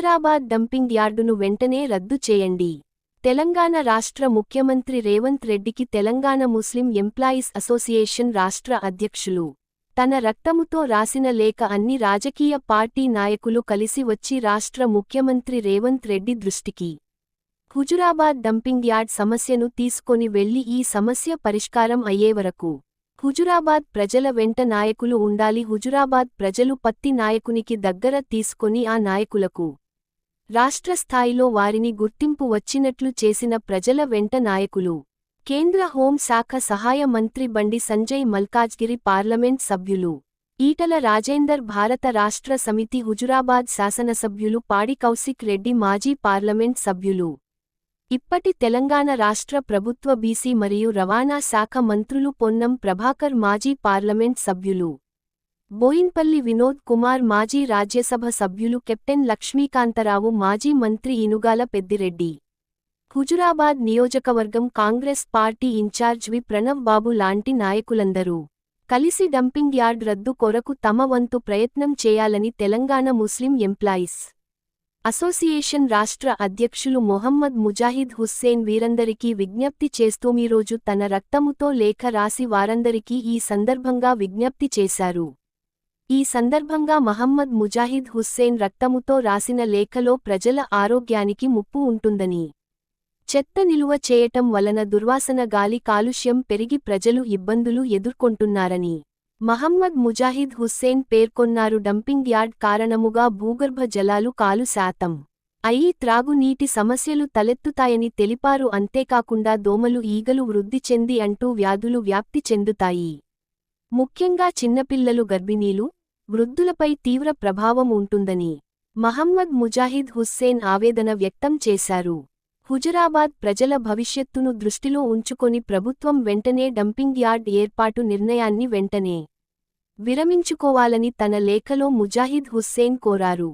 Huzurabad dumping యార్డును వెంటనే రద్దు చేయండి. తెలంగాణ రాష్ట్ర ముఖ్యమంత్రి రేవంత్ రెడ్డికి తెలంగాణ ముస్లిం ఎంప్లాయీస్ అసోసియేషన్ రాష్ట్ర అధ్యక్షులు తన రక్తముతో రాసిన లేఖ అన్ని రాజకీయ పార్టీ నాయకులు కలిసి వచ్చి రాష్ట్ర ముఖ్యమంత్రి రేవంత్ రెడ్డి దృష్టికి హుజురాబాద్ డంపింగ్ యార్డ్ సమస్యను తీసుకొని వెళ్లి ఈ సమస్య పరిష్కారం అయ్యేవరకు హుజురాబాద్ ప్రజల వెంట నాయకులు ఉండాలి. హుజురాబాద్ ప్రజలు పత్తి నాయకునికి దగ్గర తీసుకొని ఆ నాయకులకు రాష్ట్ర స్థాయిలో వారిని గుర్తింపు వచ్చినట్లు చేసిన ప్రజల వెంట నాయకులు. కేంద్ర హోం శాఖ సహాయ మంత్రి బండి సంజయ్ మల్కాజ్గిరి పార్లమెంట్ సభ్యులు ఈటల రాజేందర్ భారత రాష్ట్ర సమితి హుజురాబాద్ శాసనసభ్యులు పాడి కౌశిక్ రెడ్డి మాజీ పార్లమెంట్ సభ్యులు ఇప్పటి తెలంగాణ రాష్ట్ర ప్రభుత్వ బీసీ మరియు రవాణా శాఖ మంత్రులు పొన్నం ప్రభాకర్ మాజీ పార్లమెంట్ సభ్యులు బోయిన్పల్లి వినోద్ కుమార్ మాజీ రాజ్యసభ సభ్యులు కెప్టెన్ లక్ష్మీకాంతరావు మాజీ మంత్రి ఇనుగాల పెద్దిరెడ్డి హుజురాబాద్ నియోజకవర్గం కాంగ్రెస్ పార్టీ ఇన్ఛార్జ్ వి ప్రణవ్ బాబు లాంటి నాయకులందరూ కలిసి డంపింగ్ యార్డ్ రద్దు కొరకు తమ వంతు ప్రయత్నం చేయాలని తెలంగాణ ముస్లిం ఎంప్లాయీస్ అసోసియేషన్ రాష్ట్ర అధ్యక్షులు మొహమ్మద్ ముజాహిద్ హుస్సేన్ వీరందరికీ విజ్ఞప్తి చేస్తూమీరోజు తన రక్తముతో లేఖ రాసి వారందరికీ ఈ సందర్భంగా విజ్ఞప్తి చేశారు. ఈ సందర్భంగా మహమ్మద్ ముజాహిద్ హుస్సేన్ రక్తముతో రాసిన లేఖలో ప్రజల ఆరోగ్యానికి ముప్పు ఉంటుందని, చెత్త నిలువ చేయటం వలన దుర్వాసన గాలి కాలుష్యం పెరిగి ప్రజలు ఇబ్బందులు ఎదుర్కొంటున్నారని మహమ్మద్ ముజాహిద్ హుస్సేన్ పేర్కొన్నారు. డంపింగ్ యార్డ్ కారణముగా భూగర్భ జలాలు కాలు శాతం అయి త్రాగునీటి సమస్యలు తలెత్తుతాయని తెలిపారు. అంతేకాకుండా దోమలు ఈగలు వృద్ధి చెంది అంటూ వ్యాధులు వ్యాప్తి చెందుతాయి. ముఖ్యంగా చిన్నపిల్లలు గర్భిణీలు వృద్ధులపై తీవ్ర ప్రభావం ఉంటుందని మహమ్మద్ ముజాహిద్ హుస్సేన్ ఆవేదన వ్యక్తం చేశారు. హుజురాబాద్ ప్రజల భవిష్యత్తును దృష్టిలో ఉంచుకొని ప్రభుత్వం వెంటనే డంపింగ్ యార్డ్ ఏర్పాటు నిర్ణయాన్ని వెంటనే విరమించుకోవాలని తన లేఖలో ముజాహిద్ హుస్సేన్ కోరారు.